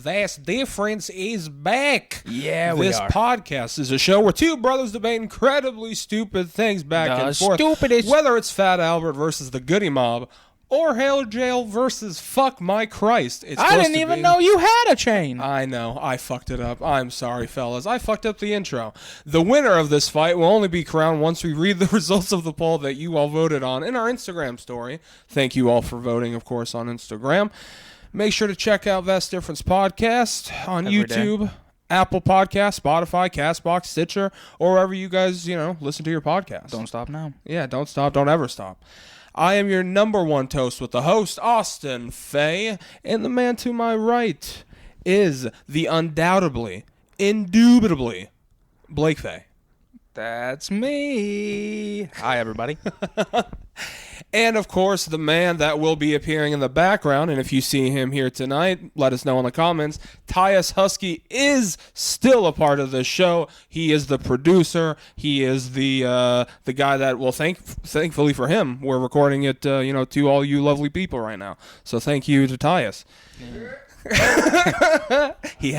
Vast Difference is back. Yeah, we This are. podcast is a show where two brothers debate incredibly stupid things back The and forth. stupidest- Whether it's Fat Albert versus the Goody Mob or Hail Jail versus Fuck My Christ. It's I supposed didn't to even be- know you had a chain. I know. I fucked it up. I'm sorry, fellas. I fucked up the intro. The winner of this fight will only be crowned once we read the results of the poll that you all voted on in our Instagram story. Thank you all for voting, of course, on Instagram. Make sure to check out Vast Difference Podcast on Every day. YouTube, Apple Podcasts, Spotify, CastBox, Stitcher, or wherever you guys, listen to your podcast. Don't stop now. Yeah, don't stop. Don't ever stop. I am your number one toast with the host, Austin Fay, and the man to my right is the undoubtedly, indubitably, Blake Fay. That's me. Hi, everybody. And, of course, the man that will be appearing in the background, and if you see him here tonight, let us know in the comments. Tyus Husky is still a part of this show. He is the producer. He is the guy that, well, thankfully for him, we're recording it, to all you lovely people right now. So thank you to Tyus. He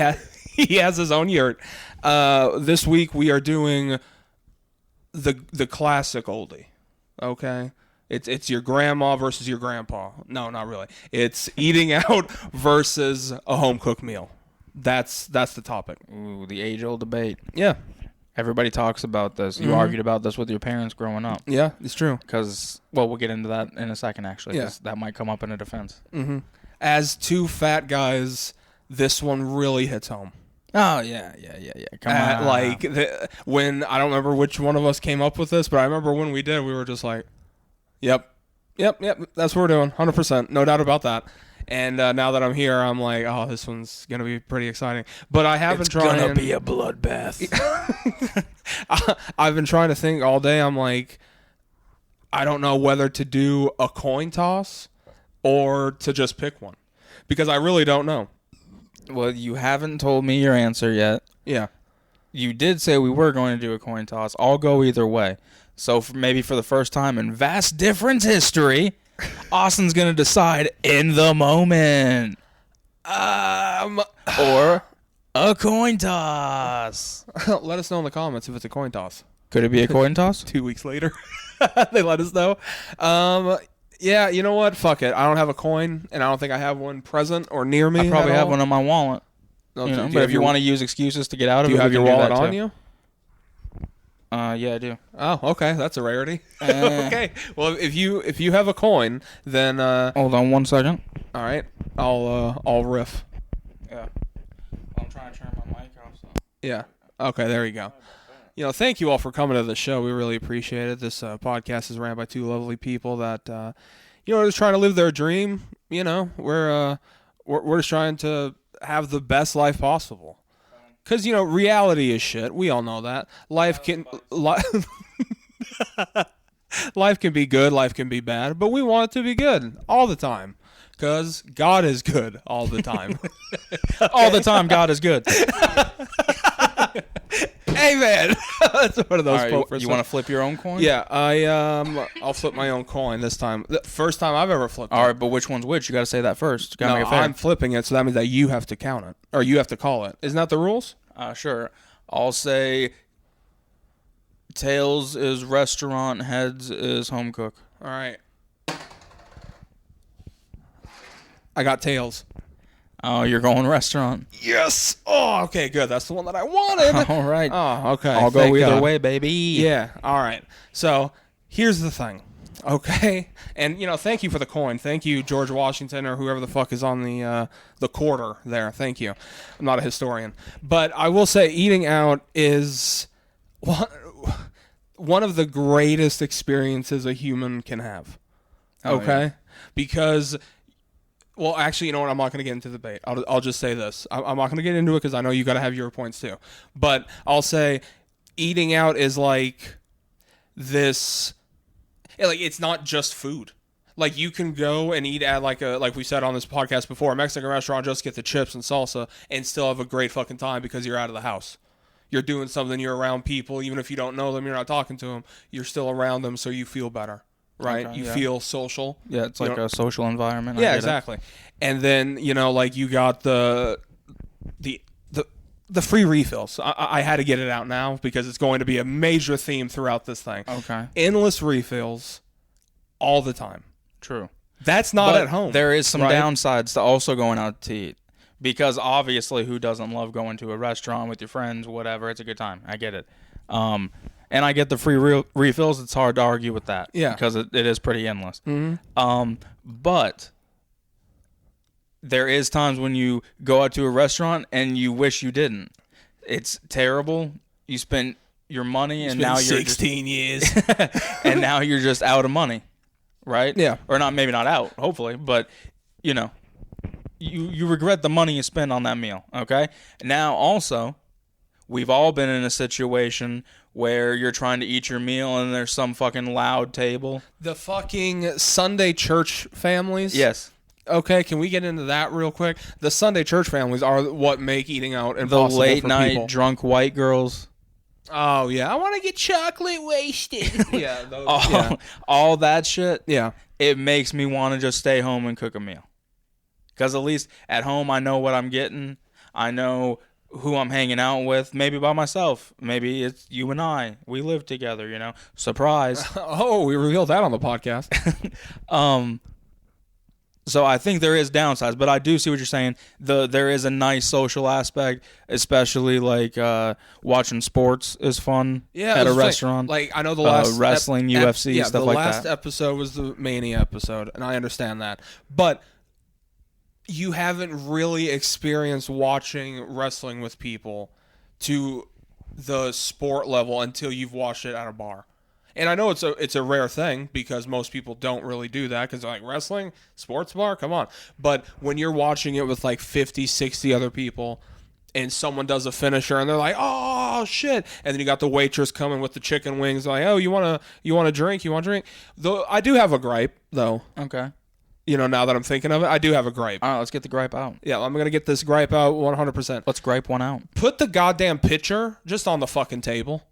has his own yurt. This week we are doing the classic oldie. Okay. It's your grandma versus your grandpa. No, not really. It's eating out versus a home cooked meal. That's the topic. Ooh, the age-old debate. Yeah. Everybody talks about this. You argued about this with your parents growing up. Yeah, it's true. Because, well, we'll get into that in a second, actually. Yeah. 'Cause that might come up in a defense. As two fat guys, this one really hits home. Oh, yeah. Come on. When I don't remember which one of us came up with this, but I remember when we did, we were just like, Yep. That's what we're doing. 100%. No doubt about that. And now that I'm here, I'm like, oh, this one's going to be pretty exciting. But I have been trying. It's gonna be a bloodbath. I've been trying to think all day. I'm like, I don't know whether to do a coin toss or to just pick one. Because I really don't know. Well, you haven't told me your answer yet. Yeah. You did say we were going to do a coin toss. I'll go either way. So maybe for the first time in Vast Difference history, Austin's going to decide in the moment. Or a coin toss. Let us know in the comments if it's a coin toss. Could it be a coin toss? 2 weeks later, they let us know. Yeah, you know what? Fuck it. I don't have a coin, and I don't think I have one present or near me. I probably at have all. one in my wallet. No, You do know, you but have if you your- want to use excuses to get out of do you it, have we your can do wallet that on too. you? Yeah, I do. Oh, okay. That's a rarity. Okay. Well, if you have a coin, then Hold on 1 second. all right. I'll riff. Yeah. I'm trying to turn my mic off. So. Yeah. Okay. There you go. Thank you all for coming to the show. We really appreciate it. This podcast is ran by two lovely people that are just trying to live their dream. We're just trying to have the best life possible. Because, reality is shit. We all know that. Life can be good. Life can be bad. But we want it to be good all the time. Because God is good all the time. All the time, God is good. Amen. That's one of those. All right, you want to flip your own coin? Yeah, I'll flip my own coin this time. The first time I've ever flipped. All right, but which one's which? You got to say that first. Got No, to make it fair. I'm flipping it, so that means that you have to count it, or you have to call it. Isn't that the rules? Sure. I'll say tails is restaurant, heads is home cook. All right. I got tails. Oh, you're going restaurant. Yes. Oh, okay, good. That's the one that I wanted. All right. Oh, okay. I'll go Thank either God. way, baby. Yeah. All right. So here's the thing. Okay. And thank you for the coin. Thank you, George Washington, or whoever the fuck is on the quarter there. Thank you. I'm not a historian, but I will say eating out is one of the greatest experiences a human can have. Okay. Yeah. Because. Well, actually, you know what? I'm not going to get into the debate. I'll just say this. I'm not going to get into it because I know you got to have your points too. But I'll say eating out is like this. Like, it's not just food. Like, you can go and eat at like we said on this podcast before, a Mexican restaurant, just get the chips and salsa and still have a great fucking time because you're out of the house. You're doing something. You're around people. Even if you don't know them, you're not talking to them. You're still around them, so you feel better. Right? Okay, you yeah. feel social. Yeah, it's like a social environment. I Yeah, get it. exactly. And then, you got the the free refills. I had to get it out now because it's going to be a major theme throughout this thing. Okay. Endless refills all the time. True. That's not But at home. there is some right? downsides to also going out to eat. Because obviously, who doesn't love going to a restaurant with your friends, whatever? It's a good time. I get it. And I get the free refills. It's hard to argue with that. Yeah. Because it is pretty endless. Mm-hmm. But there is times when you go out to a restaurant and you wish you didn't. It's terrible. You spent your money and now you're 16 years. and now you're just out of money, right? Yeah. Or not, maybe not out, hopefully, but you know, you regret the money you spend on that meal, okay? Now also, we've all been in a situation where you're trying to eat your meal and there's some fucking loud table. The fucking Sunday church families. Yes. Okay, can we get into that real quick? The Sunday church families are what make eating out The impossible late for night people. drunk white girls. Oh yeah, I want to get chocolate wasted. yeah, those, All that shit. yeah. It makes me want to just stay home and cook a meal. Because at least at home, I know what I'm getting. I know who I'm hanging out with. Maybe by myself. Maybe it's you and I. We live together, you know. Surprise. Oh, we revealed that on the podcast. So I think there is downsides, but I do see what you're saying. There is a nice social aspect, especially like watching sports is fun Yeah, at a it's like- restaurant. Like I know the last wrestling, UFC, stuff like the last that. episode was the Mania episode, and I understand that, but you haven't really experienced watching wrestling with people to the sport level until you've watched it at a bar. And I know it's a rare thing because most people don't really do that because they're like, wrestling, sports bar, come on. But when you're watching it with like 50, 60 other people and someone does a finisher and they're like, oh, shit. And then you got the waitress coming with the chicken wings like, oh, you want a drink? You want a drink? Though I do have a gripe, though. Okay. You know, now that I'm thinking of it, I do have a gripe. All right, let's get the gripe out. Yeah, I'm going to get this gripe out 100%. Let's gripe one out. Put the goddamn pitcher just on the fucking table.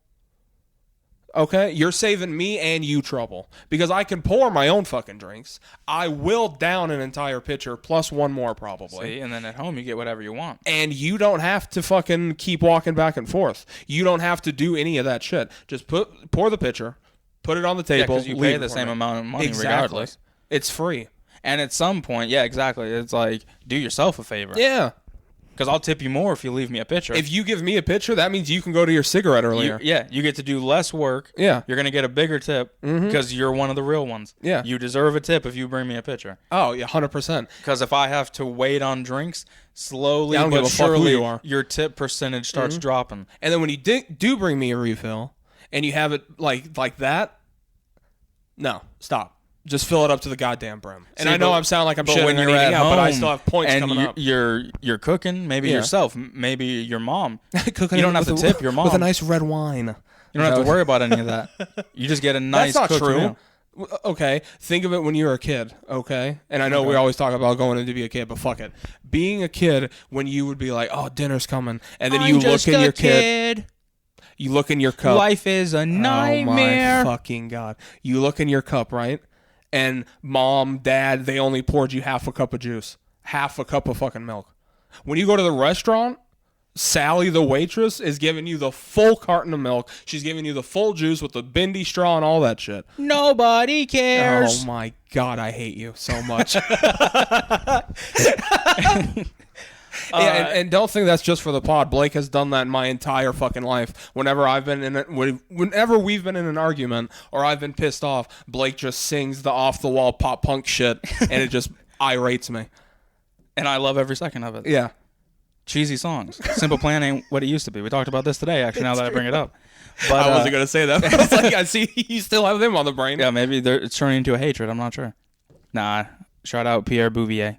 Okay? You're saving me and you trouble. Because I can pour my own fucking drinks. I will down an entire pitcher plus one more probably. See, and then at home you get whatever you want. And you don't have to fucking keep walking back and forth. You don't have to do any of that shit. Just pour the pitcher, put it on the Yeah, table. because you leave pay it the for same me. amount of money Exactly. regardless. It's free. And at some point, yeah, exactly. It's like, do yourself a favor. Yeah. Because I'll tip you more if you leave me a pitcher. If you give me a pitcher, that means you can go to your cigarette earlier. You get to do less work. Yeah. You're going to get a bigger tip because you're one of the real ones. Yeah. You deserve a tip if you bring me a pitcher. Oh, yeah, 100%. Because if I have to wait on drinks, slowly Yeah, I don't give but a fuck who surely you are. your tip percentage starts dropping. And then when you do bring me a refill and you have it like that, no, stop. Just fill it up to the goddamn brim. And See, I know but- I'm sounding like I'm But shitting when on you're eating at out, home but I still have points and coming up. you're cooking, maybe Yeah. yourself, maybe your mom. Cooking You don't have with to tip your mom. with a nice red wine. You don't have to worry about any of that. You just get a nice That's not cooked true. meal. Okay, think of it when you were a kid, okay? And I know we always talk about going in to be a kid, but fuck it. Being a kid when you would be like, oh, dinner's coming. And then you look in your kid. You look in your cup. Life is a nightmare. Oh my fucking God. You look in your cup, right? And mom, dad, they only poured you half a cup of juice. Half a cup of fucking milk. When you go to the restaurant, Sally, the waitress, is giving you the full carton of milk. She's giving you the full juice with the bendy straw and all that shit. Nobody cares. Oh my God, I hate you so much. Yeah, and don't think that's just for the pod. Blake has done that my entire fucking life. Whenever I've been in it, whenever we've been in an argument or I've been pissed off, Blake just sings the off the wall pop punk shit, and it just irates me. And I love every second of it. Yeah, Cheesy songs. Simple Plan ain't what it used to be. We talked about this today, actually, now that I bring it up. But I wasn't gonna say that. But I was like, I see you still have them on the brain. yeah, maybe it's turning into a hatred. I'm not sure. Nah, shout out Pierre Bouvier.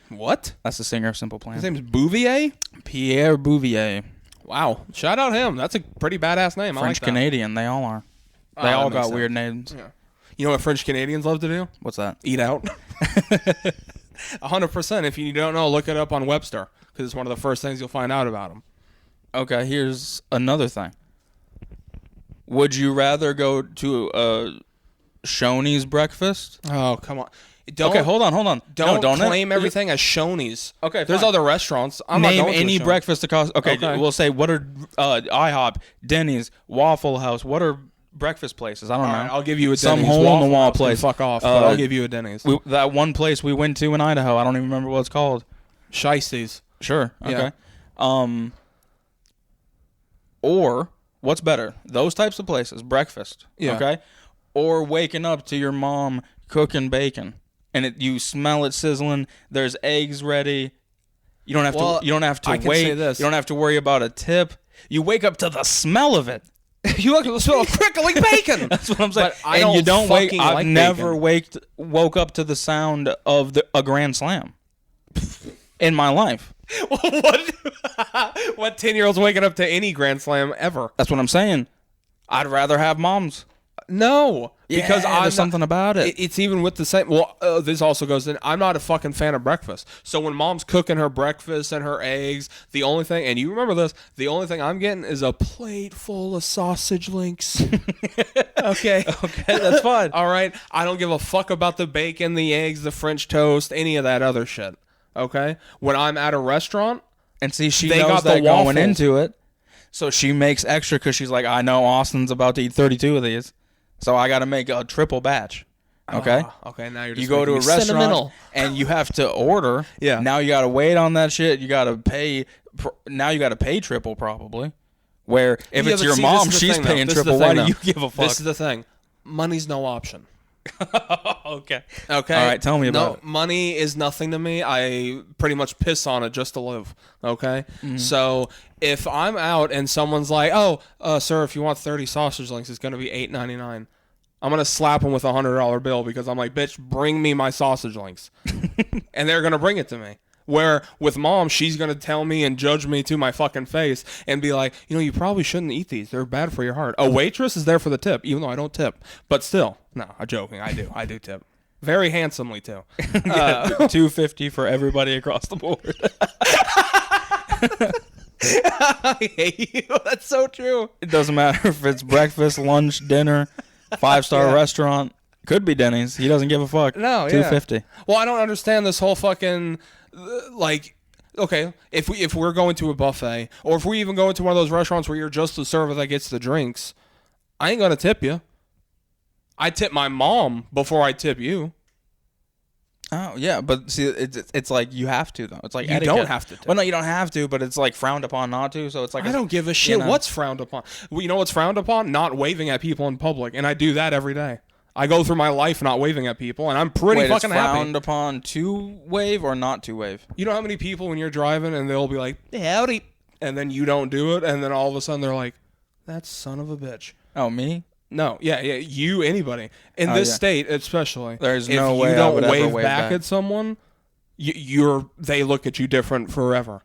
What? That's the singer of Simple Plan. His name's Bouvier. Pierre Bouvier. Wow, shout out him. That's a pretty badass name. I like French that. Canadian. They all are. Oh, They all that makes got sense. weird names. Yeah. You know what French Canadians love to do? What's that? Eat out. 100%. If you don't know, look it up on Webster because it's one of the first things you'll find out about them. Okay, here's another thing. Would you rather go to a Shoney's breakfast? Oh, come on. Don't, Okay, hold on. Don't No, claim everything as Shoney's. Okay, there's fine. other restaurants. I'm Name not going any to a Shoney's. breakfast across. Okay, Okay. we'll say what are IHOP, Denny's, Waffle House. What are breakfast places? I don't All know. right, I'll give you a Denny's. Some hole in the Waffle wall House can place. Fuck off. But I'll give you a Denny's. That one place we went to in Idaho. I don't even remember what it's called. Shystie's. Sure. Okay. Yeah. Or what's better? Those types of places, breakfast. Yeah. Okay. Or waking up to your mom cooking bacon, and you smell it sizzling. There's eggs ready. You don't have Well, to. You don't have to I can wait. say this. You don't have to worry about a tip. You wake up to the smell of it. You look at the smell of crickling bacon. That's what I'm saying. But I and you don't don't wake. fucking I've like never bacon. woke up to the sound of a grand slam in my life. What 10-year-old's waking up to any Grand Slam ever? That's what I'm saying. I'd rather have mom's. No, because Yeah, there's something about it. It's even with the same. Well, this also goes in. I'm not a fucking fan of breakfast. So when mom's cooking her breakfast and her eggs, the only thing, and you remember this, the only thing I'm getting is a plate full of sausage links. Okay, that's fine. All right, I don't give a fuck about the bacon, the eggs, the French toast, any of that other shit. Okay, when I'm at a restaurant, And see, she They knows got the that going waffles. into it. So she makes extra because she's like, I know Austin's about to eat 32 of these. So I got to make a triple batch. Okay? Okay, now you're just You go to a making me restaurant sentimental. and you have to order. Yeah. Now you got to wait on that shit. You got to pay. Now you got to pay triple probably. Where if Yeah, it's but your see, mom, this is the she's thing, though. paying This is the triple. Why thing, do though. you give a fuck? This is the thing. Money's no option. Okay. Okay. All right, tell me about it. Money is nothing to me. I pretty much piss on it just to live. Okay. Mm-hmm. So if I'm out and someone's like, "Oh, sir, if you want 30 sausage links, it's gonna be $8.99." I'm gonna slap them with a $100 bill because I'm like, "Bitch, bring me my sausage links," and they're gonna bring it to me. Where with mom, she's gonna tell me and judge me to my fucking face and be like, you probably shouldn't eat these. They're bad for your heart. A waitress is there for the tip, even though I don't tip. But still, no, I'm joking. I do tip. Very handsomely too. $2.50 for everybody across the board. I hate you. That's so true. It doesn't matter if it's breakfast, lunch, dinner, 5-star Yeah. restaurant. Could be Denny's. He doesn't give a fuck. No, yeah. $2.50. Well, I don't understand this whole fucking like. Okay, if we're going to a buffet, or if we even go into one of those restaurants where you're just the server that gets the drinks, I ain't gonna tip you. I tip my mom before I tip you. Oh yeah, but see, it's like you have to though. It's like You etiquette. don't have to tip. Well, no, you don't have to, but it's like frowned upon not to. So it's like I don't give a shit know. what's frowned upon. Well, you know what's frowned upon? Not waving at people in public, and I do that every day. I go through my life not waving at people, and I'm pretty Wait, fucking it's happy. frowned upon to wave or not to wave. You know how many people when you're driving and they'll be like, howdy, and then you don't do it, and then all of a sudden they're like, that son of a bitch. Oh, me? No, yeah, you, anybody. In Oh, this yeah. state, especially. There's if no way you I don't would ever wave wave back back. at someone, they look at you different forever.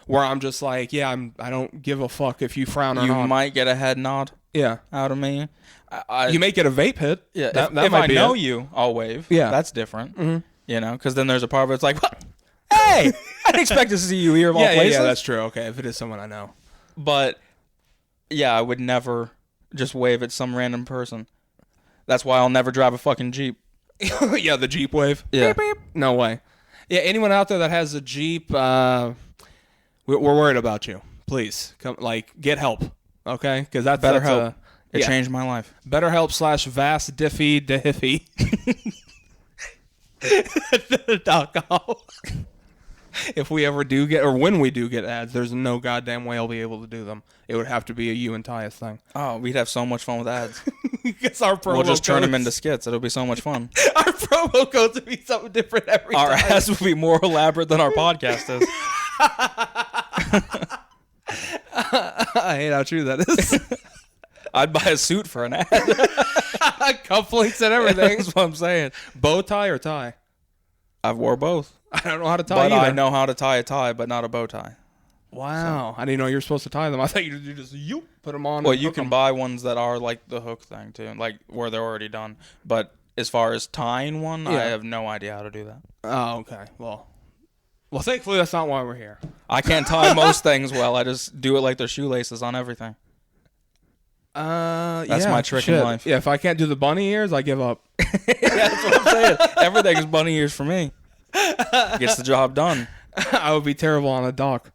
Where I'm just like, yeah, I don't give a fuck if you frown or You not. might get a head nod Yeah. out of me. You may get a vape hit. Yeah, That if might I be know it. you, I'll wave. Yeah. That's different. Mm-hmm. You know, because then there's a part where it's like, what? Hey, I didn't expect to see you here of all Yeah, places. yeah, that's true. Okay, if it is someone I know. But yeah, I would never just wave at some random person. That's why I'll never drive a fucking Jeep. Yeah, the Jeep wave. Yeah. Beep, beep. No way. Yeah, anyone out there that has a Jeep, we're worried about you. Please come, get help. Okay, because that's BetterHelp. It yeah. changed my life. BetterHelp / Vast Diffie Dehiffy. .com. If we ever do get, or when we do get ads, there's no goddamn way I'll be able to do them. It would have to be a you and Tyus thing. Oh, we'd have so much fun with ads. Because our promo We'll just turn them codes- into skits. It'll be so much fun. our promo codes would be something different every Our time. ads will be more elaborate than our podcast is. I hate how true that is. I'd buy a suit for an ad. Cufflinks and everything. That's what I'm saying. Bow tie or tie? I've wore both. I don't know how to tie But either. I know how to tie a tie, but not a bow tie. Wow. I didn't know you were supposed to tie them. I thought you just put them on. Well, and you hook can 'em. buy ones that are like the hook thing too, like where they're already done. But as far as tying one, I Yeah. have no idea how to do that. Oh, okay. Well, thankfully that's not why we're here. I can't tie most things well. I just do it like they're shoelaces on everything. That's my trick in life. Yeah, if I can't do the bunny ears, I give up. That's what I'm saying. Everything's bunny ears for me. Gets the job done. I would be terrible on a dock.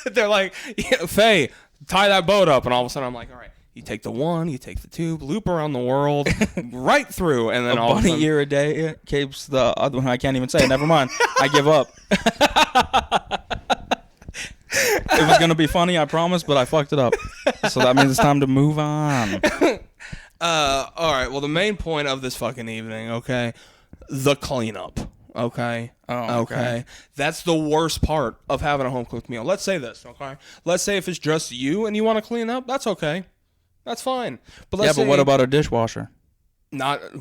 They're like, yeah, Faye, tie that boat up. And all of a sudden I'm like, all right, you take the one, you take the tube, loop around the world, right through. And then A all of a bunny sudden, ear a day keeps the other one. I can't even say it. Never mind. I give up. It was going to be funny, I promise, but I fucked it up. So that means it's time to move on. all right, well, the main point of this fucking evening, okay, the cleanup. Okay. Oh, okay. That's the worst part of having a home cooked meal. Let's say this, okay? Let's say if it's just you and you want to clean up, that's okay. That's fine. But let's But what about a dishwasher?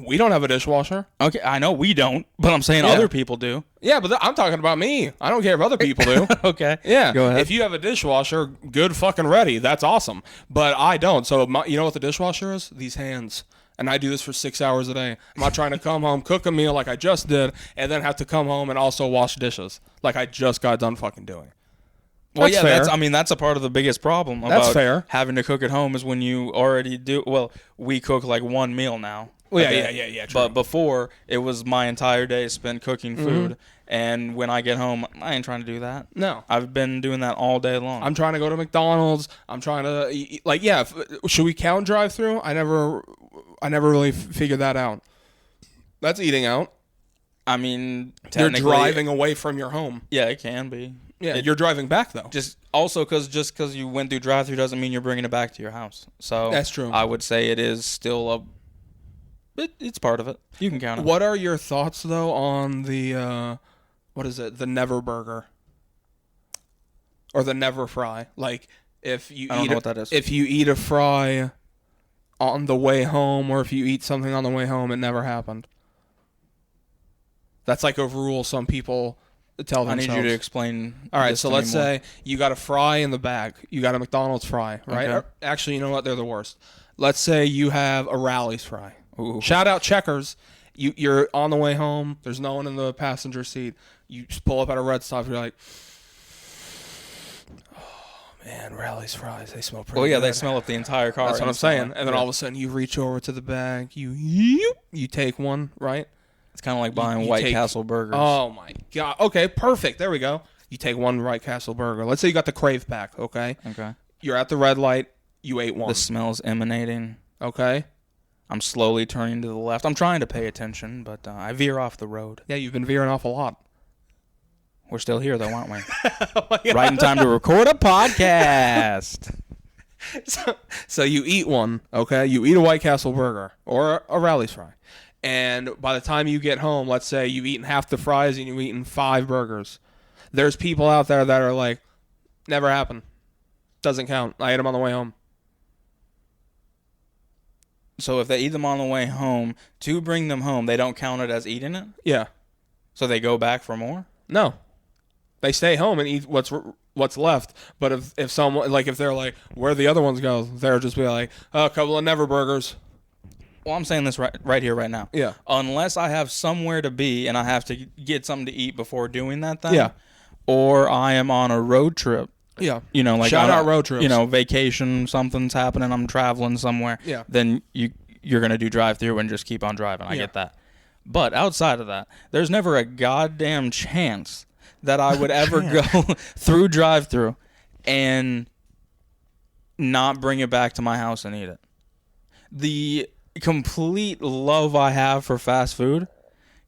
we don't have a dishwasher. Okay, I know we don't, but I'm saying other people do. Yeah, but I'm talking about me. I don't care if other people do. Okay. Yeah. Go ahead. If you have a dishwasher, good fucking ready. That's awesome. But I don't. So you know what the dishwasher is? These hands. And I do this for 6 hours a day. I'm not trying to come home, cook a meal like I just did, and then have to come home and also wash dishes like I just got done fucking doing. Well, That's yeah, fair. that's a part of the biggest problem That's about fair. having to cook at home is when you already do. Well, we cook like one meal now. Well, a day. yeah. True. But before, it was my entire day spent cooking food, and when I get home, I ain't trying to do that. No. I've been doing that all day long. I'm trying to go to McDonald's. I'm trying to eat, like, yeah. Should we count drive-through? I never really figured that out. That's eating out. I mean, You're technically, driving away from your home. Yeah, it can be. Yeah, you're driving back though. Just because you went through drive-through doesn't mean you're bringing it back to your house. So That's true. I would say it is still it's part of it. You can count it. What are your thoughts though on the what is it? The Never Burger or the Never Fry? Like if you I don't know what that is. If you eat a fry on the way home, or if you eat something on the way home, it never happened. That's like a rule some people tell I themselves. need you to explain. All right, this so to me let's more. say you got a fry in the bag. You got a McDonald's fry, right? Okay. Actually, you know what? They're the worst. Let's say you have a Rally's fry. Ooh. Shout out Checkers. You're on the way home. There's no one in the passenger seat. You just pull up at a red stop. You're like, oh man, Rally's fries. They smell pretty. Well, yeah, good. they smell up the entire car. That's what I'm saying. And then all of a sudden, you reach over to the bag. You take one, right? It's kind of like buying you White take- Castle burgers. Oh my god. Okay, perfect. There we go. You take one White Castle burger. Let's say you got the Crave pack. Okay. Okay. You're at the red light. You ate one. The smell's emanating. Okay. I'm slowly turning to the left. I'm trying to pay attention, but I veer off the road. Yeah, you've been veering off a lot. We're still here, though, aren't we? Right in time to record a podcast. So you eat one, okay? You eat a White Castle burger or a Rally's fry. And by the time you get home, let's say you've eaten half the fries and you've eaten 5 burgers. There's people out there that are like, never happened. Doesn't count. I ate them on the way home. So if they eat them on the way home, to bring them home, they don't count it as eating it? Yeah. So they go back for more? No. They stay home and eat what's left. But if someone, like if they're like, where'd the other ones go? They'll just be like, oh, a couple of Never Burgers. Well, I'm saying this right here, right now. Yeah. Unless I have somewhere to be and I have to get something to eat before doing that thing. Yeah. Or I am on a road trip. Yeah. You know, like Shout on out road trips. You know, vacation, something's happening, I'm traveling somewhere. Yeah. Then you're gonna do drive through and just keep on driving. I Yeah. get that. But outside of that, there's never a goddamn chance that I would ever go through drive through and not bring it back to my house and eat it. The complete love I have for fast food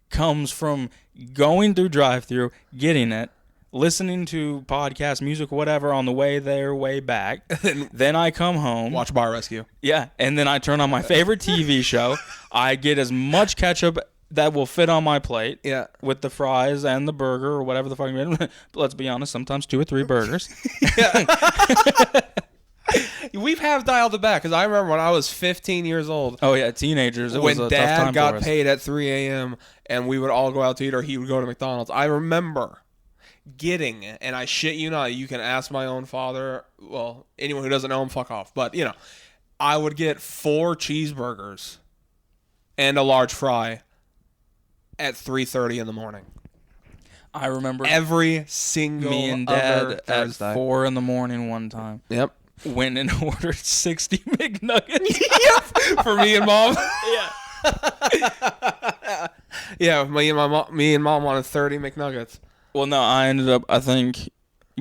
comes from going through drive through, getting it, listening to podcast, music, whatever on the way there, way back. Then I come home. Watch Bar Rescue. Yeah, and then I turn on my favorite TV show. I get as much ketchup that will fit on my plate. Yeah. With the fries and the burger or whatever the fuck. But let's be honest, sometimes 2 or 3 burgers. We've dialed it back because I remember when I was 15 years old. Oh yeah, teenagers. It When was a tough Dad time got for us. paid at 3 a.m. and we would all go out to eat, or he would go to McDonald's. I remember getting, and I shit you not, you can ask my own father. Well, anyone who doesn't know him, fuck off. But you know, I would get 4 cheeseburgers and a large fry at 3:30 in the morning. I remember Every single me and other Dad at Thursday. 4 in the morning one time Yep. went and ordered 60 McNuggets. For me and Mom. Yeah. Yeah, me and mom wanted 30 McNuggets. Well, no, I ended up, I think,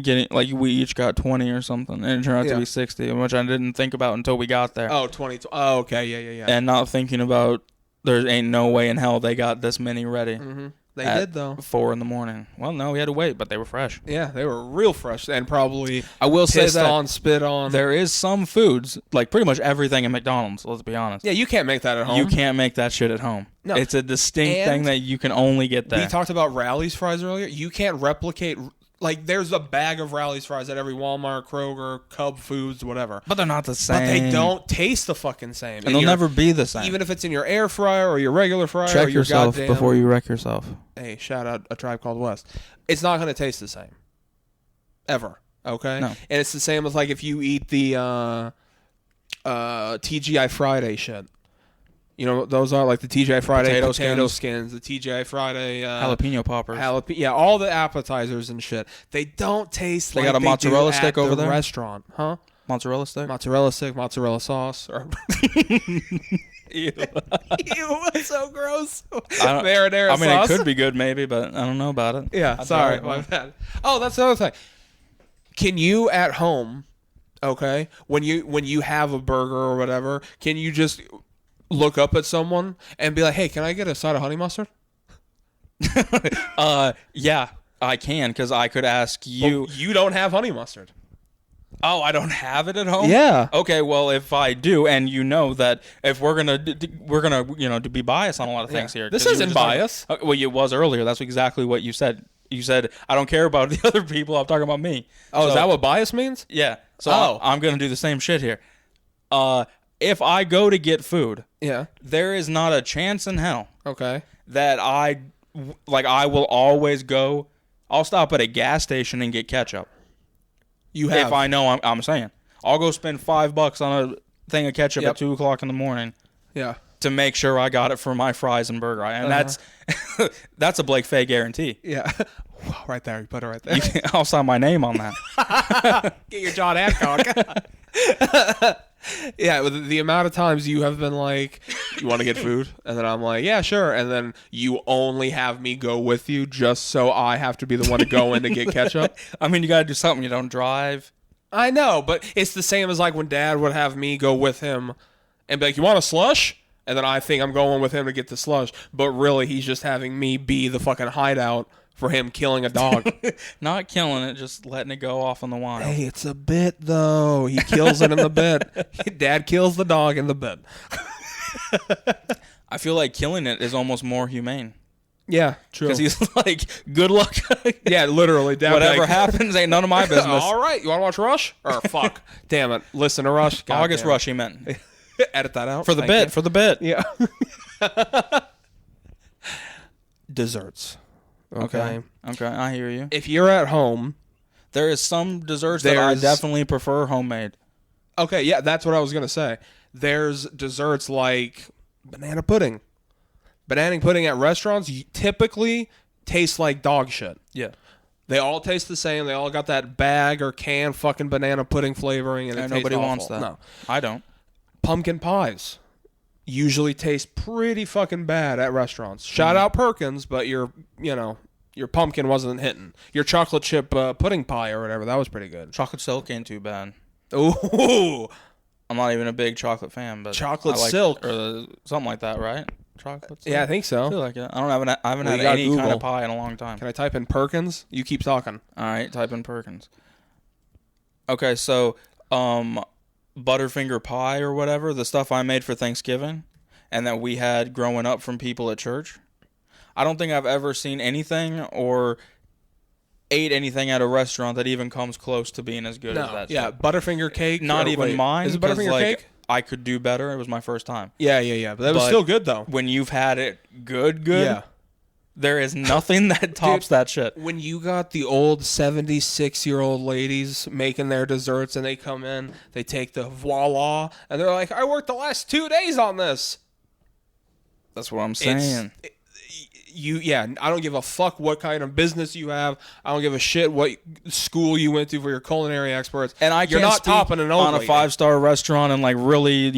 getting, like, we each got 20 or something, and it turned out to Yeah. be 60, which I didn't think about until we got there. Oh, 20. Oh, okay. Yeah. And not thinking about, there ain't no way in hell they got this many ready. Mm-hmm. They at did, though. 4 a.m. Well, no, we had to wait, but they were fresh. Yeah, they were real fresh and probably I will say pissed that on, spit on. there is some foods, like pretty much everything at McDonald's, let's be honest. Yeah, you can't make that at home. You can't make that shit at home. No. It's a distinct And thing that you can only get there. We talked about Rally's fries earlier. You can't replicate. Like, there's a bag of Rally's fries at every Walmart, Kroger, Cub Foods, whatever. But they're not the same. But they don't taste the fucking same. And they'll never be the same. Even if it's in your air fryer or your regular fryer. Check or your yourself goddamn, before you wreck yourself. Hey, shout out A Tribe Called West. It's not going to taste the same. Ever. Okay? No. And it's the same as, like, if you eat the TGI Friday shit. You know what those are? Like the TGI Friday potato skins, the TGI Friday Jalapeno poppers. Yeah, all the appetizers and shit. They don't taste They like got a they mozzarella do stick at over the there? restaurant. Huh? Mozzarella stick? Mozzarella stick, mozzarella sauce. Or Ew. Ew, that's so gross. don't- Marinara I mean, sauce. it could be good maybe, but I don't know about it. Yeah, I'd sorry, try it. my bad. Oh, that's the other thing. Can you at home, okay, when you have a burger or whatever, can you just look up at someone and be like, "Hey, can I get a side of honey mustard?" Yeah, I can, because I could ask you. Well, you don't have honey mustard. Oh, I don't have it at home? Yeah. Okay, well, if I do, and you know that if we're gonna to be biased on a lot of things here. This 'cause you were isn't just talking- bias. Well, it was earlier. That's exactly what you said. You said, I don't care about the other people. I'm talking about me. Oh, is So- that what bias means? Yeah. So Oh. I'm going to do the same shit here. If I go to get food, Yeah. there is not a chance in hell Okay. that I will always go. I'll stop at a gas station and get ketchup. You have. If I know I'm saying. I'll go spend $5 on a thing of ketchup Yep. at 2:00 in the morning Yeah. to make sure I got it for my fries and burger. And that's a Blake Fay guarantee. Yeah. Right there. You put it right there. I'll sign my name on that. Get your John Hancock. Yeah, with the amount of times you have been like, "You want to get food?" And then I'm like, "Yeah, sure." And then you only have me go with you just so I have to be the one to go in to get ketchup. I mean, you got to do something. You don't drive. I know, but it's the same as like when Dad would have me go with him and be like, "You want a slush?" And then I think I'm going with him to get the slush, but really he's just having me be the fucking hideout for him killing a dog. Not killing it, just letting it go off on the wild. Hey, it's a bit though. He kills it in the bit. Dad kills the dog in the bit. I feel like killing it is almost more humane. Yeah, true. Because he's like, good luck. Yeah, literally. Dad would be Whatever like, happens ain't none of my business. All right, you want to watch Rush? Or fuck, damn it, listen to Rush. God August damn it. Rush, he meant. Edit that out For the Thank bit, you. for the bit. Yeah. Desserts. Okay. Okay, I hear you. If you're at home, There is some desserts that I There's- definitely prefer homemade. okay, yeah, that's what I was gonna say. There's desserts like banana pudding. Banana pudding at restaurants typically tastes like dog shit. Yeah. They all taste the same. They all got that bag or can fucking banana pudding flavoring, and it And tastes nobody awful. wants that. No. I don't. Pumpkin pies usually taste pretty fucking bad at restaurants. Shout out Perkins, but your pumpkin wasn't hitting. Your chocolate chip pudding pie or whatever, that was pretty good. Chocolate silk ain't too bad. Ooh, I'm not even a big chocolate fan, but Chocolate I like, silk. or something like that, right? Chocolate silk. yeah, I think I so. feel like it. I haven't Well, had you gotta any kind Google. of pie in a long time. Can I type in Perkins? You keep talking. All right, type in Perkins. Okay, so Butterfinger pie or whatever, the stuff I made for Thanksgiving and that we had growing up from people at church. I don't think I've ever seen anything or ate anything at a restaurant that even comes close to being as good as that yeah, shit. Butterfinger cake. Not or even wait, mine. Is it 'cause, Butterfinger like, cake? I could do better. It was my first time. Yeah. But that was But- still good though. When you've had it good, Yeah. there is nothing that tops that shit. When you got the old 76-year-old ladies making their desserts and they come in, they take the voila, and they're like, I worked the last 2 days on this. That's what I'm saying. I don't give a fuck what kind of business you have. I don't give a shit what school you went to for your culinary experts. And you're not topping an old on a lady. 5-star restaurant and like really,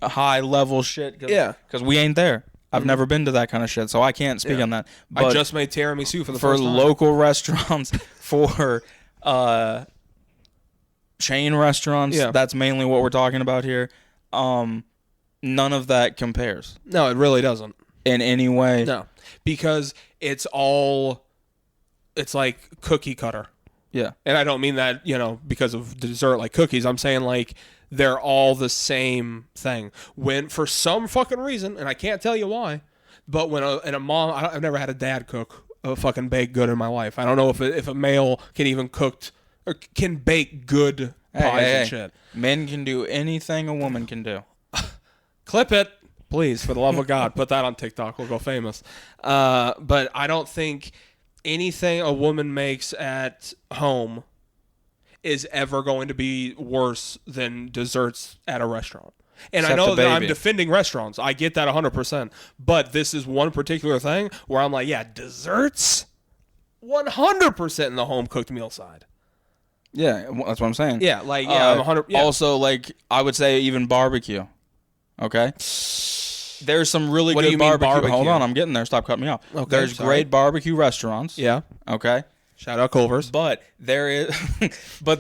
high level shit. Because we ain't there. I've never been to that kind of shit, so I can't speak on that. But I just made tiramisu for the first time. Local restaurants, for chain restaurants, that's mainly what we're talking about here. None of that compares. No, it really doesn't. In any way. No. Because it's like cookie cutter. Yeah. And I don't mean that, because of dessert like cookies. I'm saying like they're all the same thing. When for some fucking reason, and I can't tell you why, but when a mom, I've never had a dad cook a fucking baked good in my life. I don't know if a male can even or can bake good pies and shit. Men can do anything a woman can do. Clip it. Please, for the love of God, put that on TikTok. We'll go famous. But I don't think anything a woman makes at home is ever going to be worse than desserts at a restaurant. And I know that I'm defending restaurants. I get that 100%. But this is one particular thing where I'm like, yeah, desserts, 100% in the home-cooked meal side. Yeah, that's what I'm saying. Yeah, like, I'm 100%. Yeah. Also, like, I would say even barbecue. Okay? There's some really good barbecue. Hold on, I'm getting there. Stop cutting me off. Okay, there's great barbecue restaurants. Yeah. Okay. Shout out Culver's. But if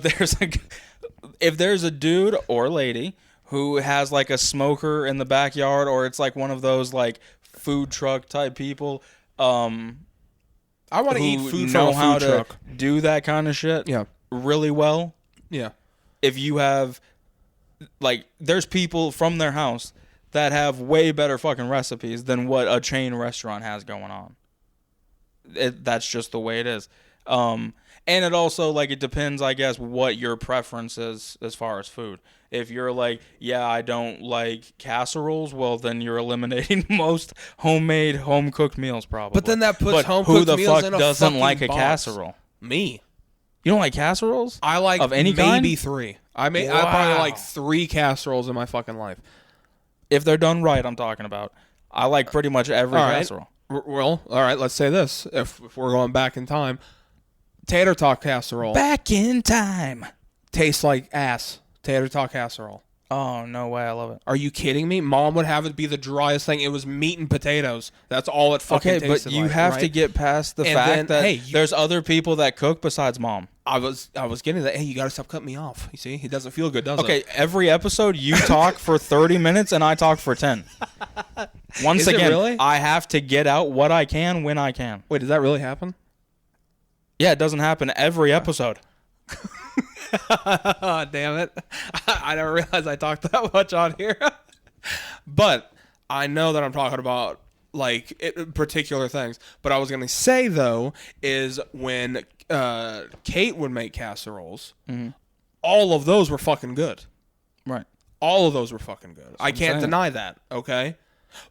there's a dude or lady who has like a smoker in the backyard, or it's like one of those like food truck type people, I want to eat food from a food truck. To do that kind of shit. Yeah. Really well. Yeah. If you have, like, there's people from their house that have way better fucking recipes than what a chain restaurant has going on. That's just the way it is. And it also, like, it depends, I guess, what your preference is as far as food. If you're like, yeah, I don't like casseroles, well, then you're eliminating most homemade, home-cooked meals, probably. But then that puts home-cooked meals in a fucking box. Who the fuck doesn't like a casserole? Me. You don't like casseroles? I like of any maybe kind? 3. I probably like 3 casseroles in my fucking life. If they're done right, I'm talking about. I like pretty much every casserole. Well, all right, let's say this. If we're going back in time, tater tot casserole. Back in time. Tastes like ass. Tater tot casserole. Oh, no way. I love it. Are you kidding me? Mom would have it be the driest thing. It was meat and potatoes. That's all it fucking tasted like. Okay, but you have to get past the fact that there's other people that cook besides Mom. I was getting that. Hey, you got to stop cutting me off. You see? He doesn't feel good, does it? Okay, every episode you talk for 30 minutes and I talk for 10. Once again, really? I have to get out what I can when I can. Wait, does that really happen? Yeah, it doesn't happen every episode. Damn it. I never realized I talked that much on here. But I know that I'm talking about like particular things. But I was going to say, though, is when Kate would make casseroles, all of those were fucking good. Right. All of those were fucking good. I can't deny that, okay?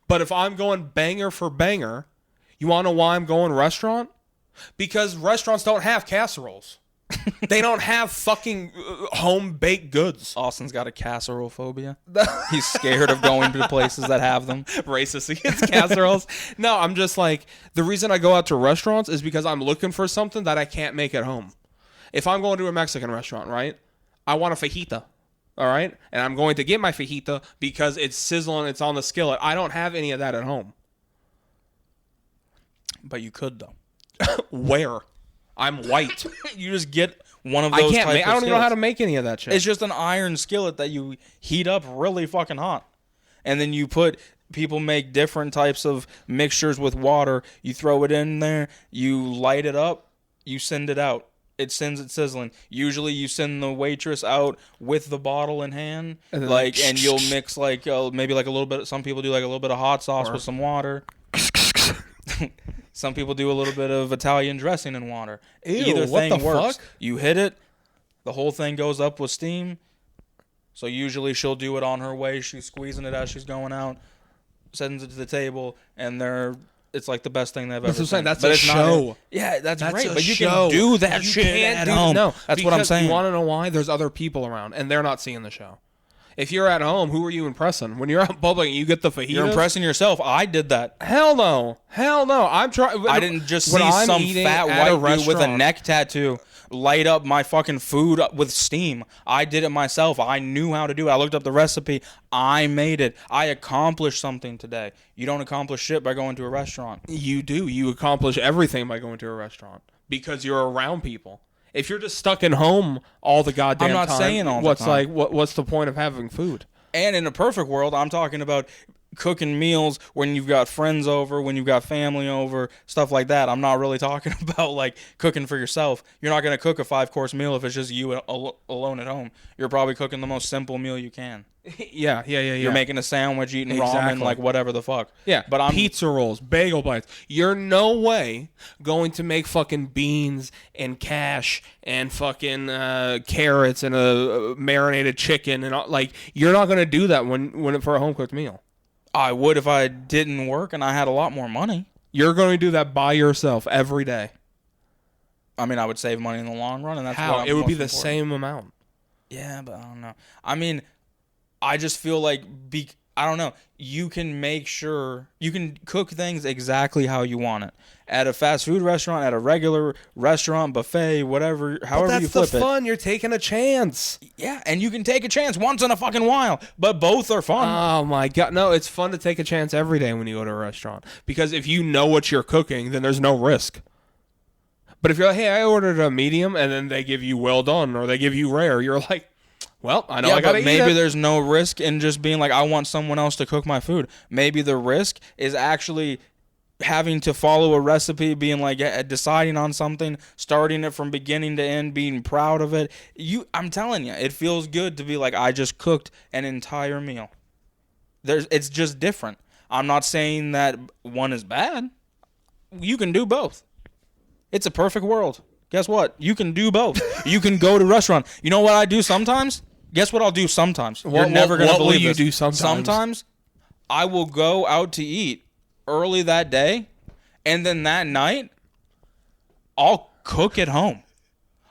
But if I'm going banger for banger, you want to know why I'm going restaurant? Because restaurants don't have casseroles. They don't have fucking home-baked goods. Austin's got a casserole phobia. He's scared of going to places that have them. Racist against casseroles. No, I'm just like, the reason I go out to restaurants is because I'm looking for something that I can't make at home. If I'm going to a Mexican restaurant, right, I want a fajita, all right? And I'm going to get my fajita because it's sizzling, it's on the skillet. I don't have any of that at home. But you could, though. Where? I'm white. You just get one of those. I don't even know how to make any of that shit. It's just an iron skillet that you heat up really fucking hot, and then you put. People make different types of mixtures with water. You throw it in there. You light it up. You send it out. It sends it sizzling. Usually, you send the waitress out with the bottle in hand, and you'll mix maybe like a little bit. Some people do like a little bit of hot sauce with some water. Some people do a little bit of Italian dressing in water. Ew, either what thing the works. Fuck? You hit it, the whole thing goes up with steam. So usually she'll do it on her way. She's squeezing it as she's going out, sends it to the table, and it's like the best thing they've ever seen. That's a show. Yeah, that's great. But you show. can do that shit at home. No, that's what I'm saying. You want to know why? There's other people around, and they're not seeing the show. If you're at home, who are you impressing? When you're out in public and you get the fajitas, You're impressing yourself. I did that. Hell no. I'm trying. I didn't just when see I'm some eating fat at a white dude with a restaurant- neck tattoo light up my fucking food with steam. I did it myself. I knew how to do it. I looked up the recipe. I made it. I accomplished something today. You don't accomplish shit by going to a restaurant. You do. You accomplish everything by going to a restaurant because you're around people. If you're just stuck in home all the goddamn I'm not time, saying all the what's time. like what's the point of having food? And in a perfect world, I'm talking about cooking meals when you've got friends over, when you've got family over, stuff like that. I'm not really talking about like cooking for yourself. You're not going to cook a 5-course meal if it's just you alone at home. You're probably cooking the most simple meal you can. Yeah. You're making a sandwich, eating Exactly. ramen, like whatever the fuck. Yeah, But I'm pizza rolls, bagel bites. You're no way going to make fucking beans and cash and fucking carrots and a marinated chicken and all, like you're not going to do that when for a home cooked meal. I would if I didn't work and I had a lot more money. You're going to do that by yourself every day. I mean, I would save money in the long run, and that's How? what It would be most the important. same amount. Yeah, but I don't know. I mean, I just feel like I don't know. You can make sure you can cook things exactly how you want it at a fast food restaurant, at a regular restaurant, buffet, whatever, however you flip That's the it. fun. You're taking a chance. Yeah, and you can take a chance once in a fucking while, but both are fun. Oh my god. No, it's fun to take a chance every day when you go to a restaurant. Because if you know what you're cooking, then there's no risk. But if you're like, hey, I ordered a medium and then they give you well done or they give you rare, you're like, well, I know yeah, I gotta but eat maybe it. there's no risk in just being like, I want someone else to cook my food. Maybe the risk is actually having to follow a recipe, being like deciding on something, starting it from beginning to end, being proud of it. I'm telling you, it feels good to be like, I just cooked an entire meal. It's just different. I'm not saying that one is bad. You can do both. It's a perfect world. Guess what? You can do both. You can go to a restaurant. You know what I do sometimes? Guess what I'll do sometimes? You're never going to what will believe you this. do sometimes? Sometimes I will go out to eat early that day, and then that night I'll cook at home.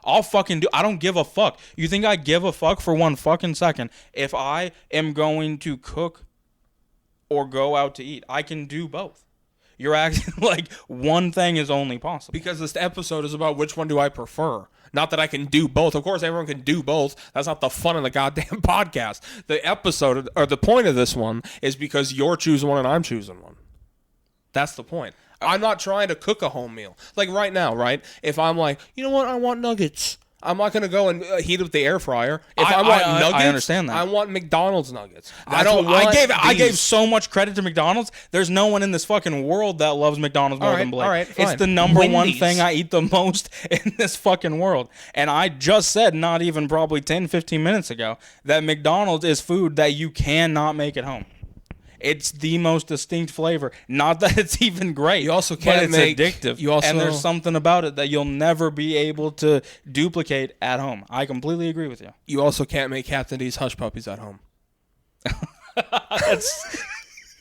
I'll fucking do. I don't give a fuck. You think I give a fuck for one fucking second if I am going to cook or go out to eat? I can do both. You're acting like one thing is only possible. Because this episode is about which one do I prefer. Not that I can do both. Of course, everyone can do both. That's not the fun of the goddamn podcast. The episode, or the point of this one, is because you're choosing one and I'm choosing one. That's the point. I'm not trying to cook a home meal. Like right now, right? If I'm like, you know what, I want nuggets. I'm not going to go and heat up the air fryer. If I want nuggets, I understand that. I want McDonald's nuggets. I gave so much credit to McDonald's. There's no one in this fucking world that loves McDonald's more than Blake. all right, it's fine. the number one Wendy's. thing I eat the most in this fucking world. And I just said, not even probably 10, 15 minutes ago, that McDonald's is food that you cannot make at home. It's the most distinct flavor. Not that it's even great. You also but can't it's make- addictive. you also- and there's something about it that you'll never be able to duplicate at home. I completely agree with you. You also can't make Captain D's Hush Puppies at home.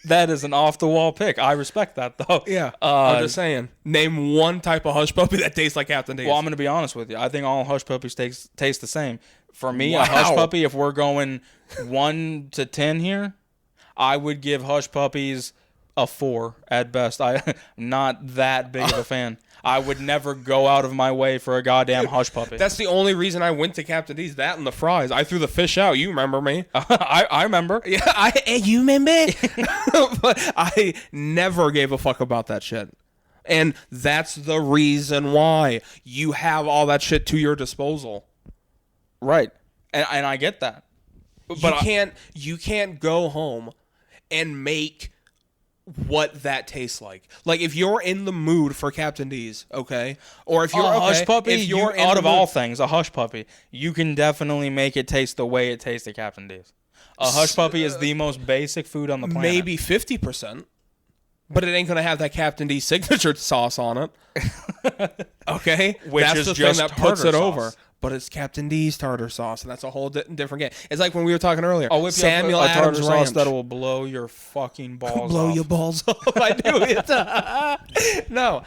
That is an off-the-wall pick. I respect that, though. I'm just saying. Name one type of Hush Puppy that tastes like Captain D's. Well, I'm going to be honest with you. I think all Hush Puppies taste the same. For me, Wow. a Hush Puppy, if we're going 1 to 10 here, I would give Hush Puppies a 4 at best. I'm not that big of a fan. I would never go out of my way for a goddamn Hush Puppy. That's the only reason I went to Captain D's. That and the fries. I threw the fish out. You remember me? I remember. Yeah, you remember? But I never gave a fuck about that shit. And that's the reason why you have all that shit to your disposal. Right. And I get that. But you can't go home and make what that tastes like. Like if you're in the mood for Captain D's, okay? Or if you're a Hush okay, Puppy, if you're in out the of all mood- things, a Hush Puppy, you can definitely make it taste the way it tastes at Captain D's. A Hush Puppy is the most basic food on the planet. maybe 50%. But it ain't gonna have that Captain D signature sauce on it. Okay? Which That's is the just thing that puts it tartar over. sauce. but it's Captain D's tartar sauce, and that's a whole different game. It's like when we were talking earlier. I'll whip Samuel you up a tartar Adams sauce Ranch. that will blow your fucking balls Blow off. your balls off. I do it. No,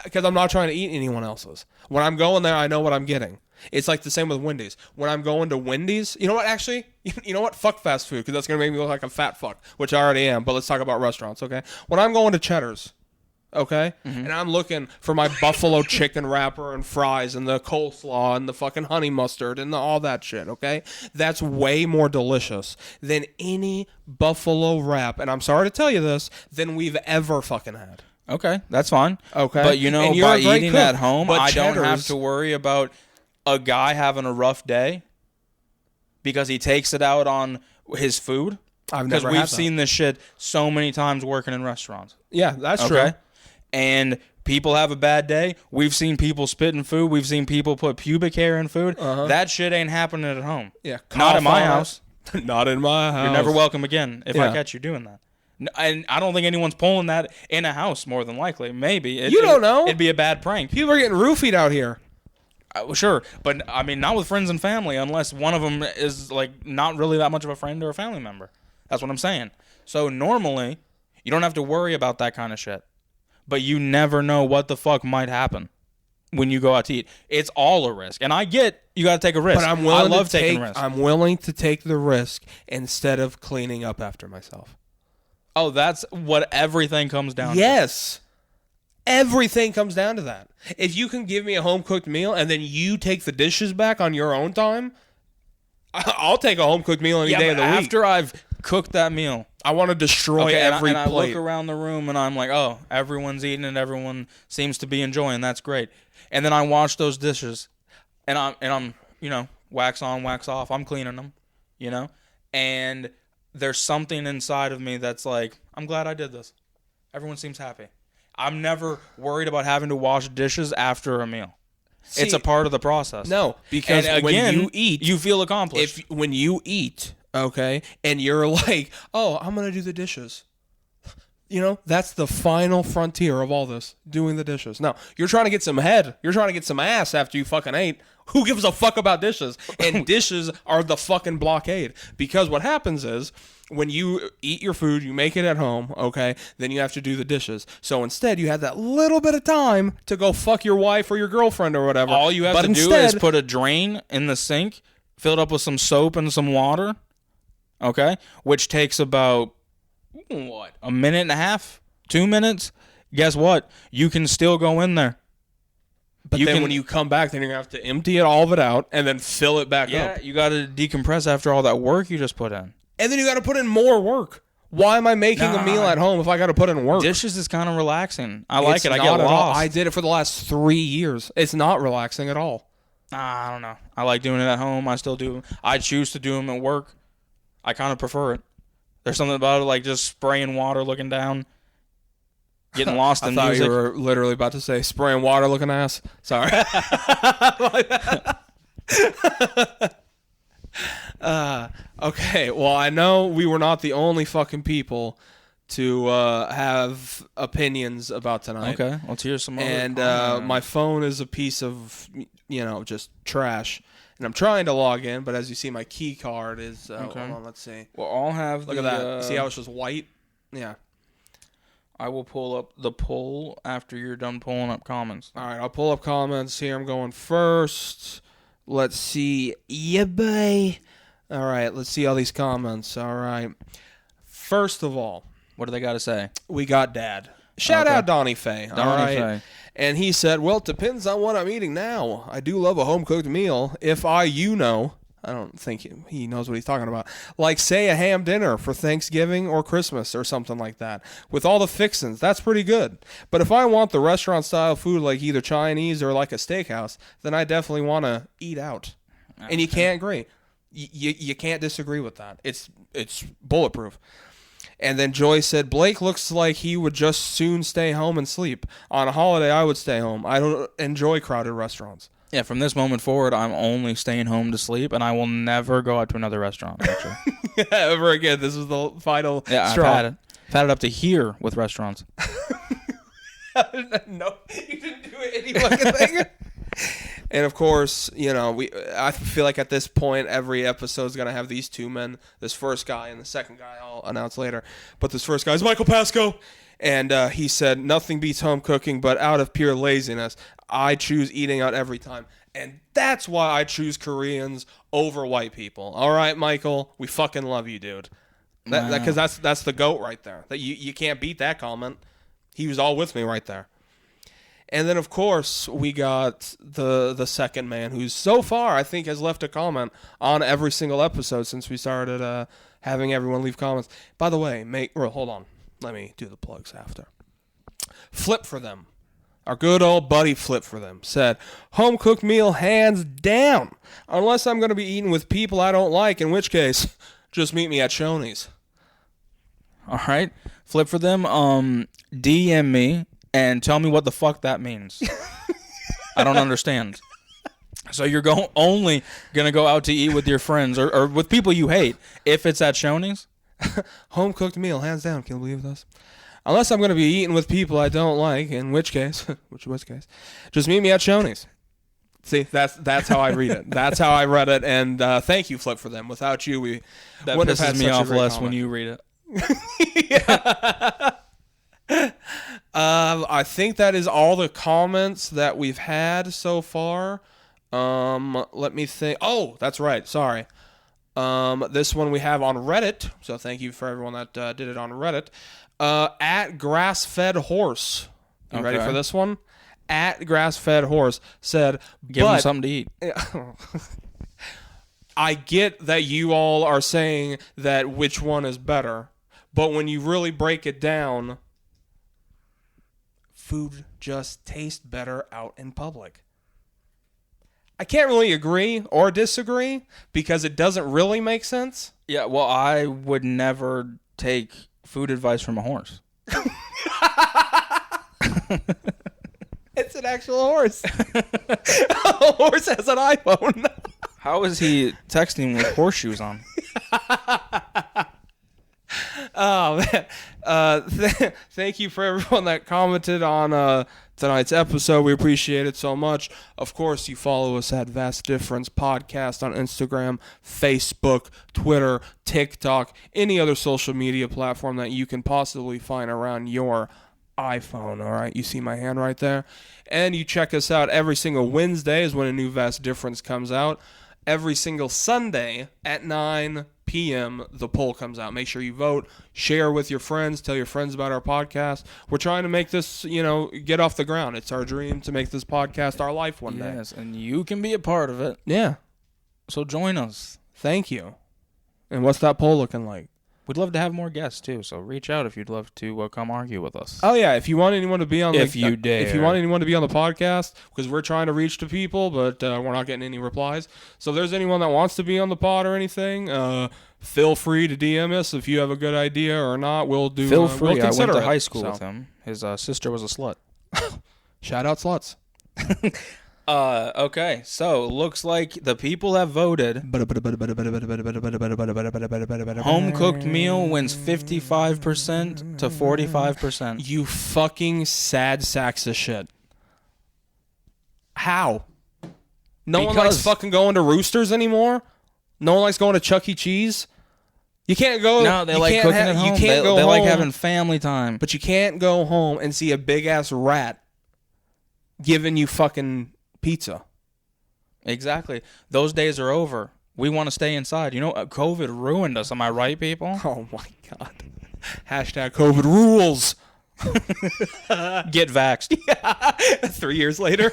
because I'm not trying to eat anyone else's. When I'm going there, I know what I'm getting. It's like the same with Wendy's. When I'm going to Wendy's, you know what, actually? You know what? Fuck fast food, because that's going to make me look like a fat fuck, which I already am. But let's talk about restaurants, okay? When I'm going to Cheddar's, okay? And I'm looking for my buffalo chicken wrapper and fries and the coleslaw and the fucking honey mustard and all that shit, okay? That's way more delicious than any buffalo wrap, and I'm sorry to tell you this, than we've ever fucking had. Okay, that's fine. Okay. But you know, And you're by a great eating cook, at home, but I don't have Cheddar's- to worry about a guy having a rough day because he takes it out on his food. I've Because never we've had that. seen this shit so many times working in restaurants. Yeah, that's Okay? true. And people have a bad day. We've seen people spit in food. We've seen people put pubic hair in food. That shit ain't happening at home. Yeah, Not in my cough on it. house. Not in my house. You're never welcome again if I Yeah. catch you doing that. And I don't think anyone's pulling that in a house, more than likely. Maybe. You don't know. It'd be a bad prank. People are getting roofied out here. Sure, but I mean, not with friends and family, unless one of them is like not really that much of a friend or a family member. That's what I'm saying. So normally, you don't have to worry about that kind of shit. But you never know what the fuck might happen when you go out to eat. It's all a risk, and I get you got to take a risk. But I'm willing I love to take. taking risks. I'm willing to take the risk instead of cleaning up after myself. Oh, that's what everything comes down to. Yes, everything comes down to that. If you can give me a home cooked meal and then you take the dishes back on your own time, I'll take a home cooked meal any day of the week. After I've cooked that meal, I want to destroy every and I plate. look around the room and I'm like, oh, everyone's eating and everyone seems to be enjoying. That's great. And then I wash those dishes, and I'm wax on, wax off. I'm cleaning them, and there's something inside of me that's like, I'm glad I did this. Everyone seems happy. I'm never worried about having to wash dishes after a meal. It's See, a part of the process. No, because and when again, you eat, you feel accomplished. when you eat, okay, and you're like, oh, I'm gonna do the dishes. That's the final frontier of all this, doing the dishes. No, you're trying to get some head. You're trying to get some ass after you fucking ate. Who gives a fuck about dishes? And dishes are the fucking blockade. Because what happens is, when you eat your food, you make it at home, okay, then you have to do the dishes. So instead, you have that little bit of time to go fuck your wife or your girlfriend or whatever. All you have But to do instead, is put a drain in the sink, fill it up with some soap and some water, okay, which takes about, a minute and a half, 2 minutes. Guess what? You can still go in there. But then when you come back, then you're going to have to empty all of it out and then fill it back up. Yeah, you got to decompress after all that work you just put in. And then you got to put in more work. Why am I making a meal at home if I got to put in work? Dishes is kind of relaxing. I like It's it. I not get at all. lost. I did it for the last 3 years. It's not relaxing at all. I don't know. I like doing it at home. I still do. I choose to do them at work. I kind of prefer it. There's something about it, like just spraying water, looking down, getting lost in I thought music. you were literally about to say spraying water looking ass. Sorry. Okay, well, I know we were not the only fucking people to have opinions about tonight. Okay, let's hear some more. And my phone is a piece of, just trash. And I'm trying to log in, but as you see, my key card is. Hold on, let's see. We'll all have. Look at that. See how it's just white? Yeah. I will pull up the poll after you're done pulling up comments. All right, I'll pull up comments here. I'm going first. Let's see. Yeah, boy. All right, let's see all these comments. All right. First of all, What do they got to say? we got Dad. Shout out Donnie Faye. All Donnie right. Faye. And he said, well, it depends on what I'm eating now. I do love a home-cooked meal. If I don't think he knows what he's talking about. Like, say, a ham dinner for Thanksgiving or Christmas or something like that. With all the fixings, that's pretty good. But if I want the restaurant-style food like either Chinese or like a steakhouse, then I definitely want to eat out. And you can't agree. You can't disagree with that. It's bulletproof. And then Joy said, Blake looks like he would just soon stay home and sleep. On a holiday, I would stay home. I don't enjoy crowded restaurants. Yeah, from this moment forward, I'm only staying home to sleep, and I will never go out to another restaurant. Actually. Ever again. This is the final Yeah, straw. I've had it. I've had it up to here with restaurants. No, you didn't do any fucking thing. And of course, I feel like at this point, every episode is going to have these two men, this first guy and the second guy I'll announce later. But this first guy is Michael Pasco. And he said, nothing beats home cooking, but out of pure laziness, I choose eating out every time. And that's why I choose Koreans over white people. All right, Michael, we fucking love you, dude. Because that's the GOAT right there. That you can't beat that comment. He was all with me right there. And then, of course, we got the second man who's so far, I think, has left a comment on every single episode since we started having everyone leave comments. By the way, hold on. Let me do the plugs after. Flip for them. Our good old buddy Flip for them said, home-cooked meal hands down. Unless I'm going to be eating with people I don't like, in which case, just meet me at Shoney's. All right. Flip for them. DM me. And tell me what the fuck that means. I don't understand. So you're only going to go out to eat with your friends or with people you hate if it's at Shoney's? Home-cooked meal, hands down. Can you believe this? Unless I'm going to be eating with people I don't like, in which case, just meet me at Shoney's. See, that's how I read it. That's how I read it. And thank you, Flip, for them. Without you, that wouldn't have had pisses me such off a great less comment. when you read it. Yeah. I think that is all the comments that we've had so far. Let me think. Oh, that's right. Sorry. This one we have on Reddit. So thank you for everyone that did it on Reddit. At Grass-Fed Horse. You ready for this one? At Grass-Fed Horse said, give them something to eat. I get that you all are saying that which one is better, but when you really break it down, food just tastes better out in public. I can't really agree or disagree because it doesn't really make sense. Yeah, well, I would never take food advice from a horse. It's an actual horse. A horse has an iPhone. How is he texting with horseshoes on? Oh, man. Thank you for everyone that commented on tonight's episode. We appreciate it so much. Of course, you follow us at Vast Difference Podcast on Instagram, Facebook, Twitter, TikTok, any other social media platform that you can possibly find around your iPhone. All right, you see my hand right there. And you check us out every single Wednesday is when a new Vast Difference comes out. Every single Sunday at 9 p.m. the poll comes out. Make sure you vote, share with your friends, tell your friends about our podcast. We're trying to make this, get off the ground. It's our dream to make this podcast our life one day. Yes, and you can be a part of it. Yeah. So join us. Thank you. And what's that poll looking like? We'd love to have more guests too, so reach out if you'd love to come argue with us. Oh yeah, if you want anyone to be on, if you dare, if you want anyone to be on the podcast, because we're trying to reach to people, but we're not getting any replies. So if there's anyone that wants to be on the pod or anything, feel free to DM us if you have a good idea or not. We'll do. Feel free. We'll I went to it. high school with him. His sister was a slut. Shout out sluts. Okay, so looks like the people have voted. Home cooked meal wins 55% to 45%. You fucking sad sacks of shit. How? No one likes fucking going to Roosters anymore? No one likes going to Chuck E. Cheese? You can't go. No, they like cooking at home. You can't go they home, like having family time. But you can't go home and see a big ass rat giving you fucking pizza. Exactly. Those days are over. We want to stay inside. COVID ruined us. Am I right, people? Oh my God. Hashtag COVID rules. Get vaxxed. Yeah. 3 years later.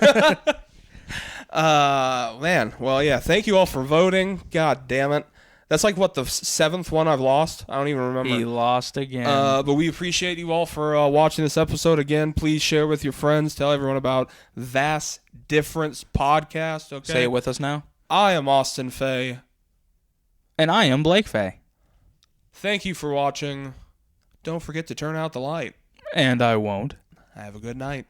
Man. Well, yeah. Thank you all for voting. God damn it. That's like, what, the seventh one I've lost? I don't even remember. He lost again. But we appreciate you all for watching this episode. Again, please share with your friends. Tell everyone about Vast Difference Podcast. Okay. Say it with us now. I am Austin Fay. And I am Blake Fay. Thank you for watching. Don't forget to turn out the light. And I won't. Have a good night.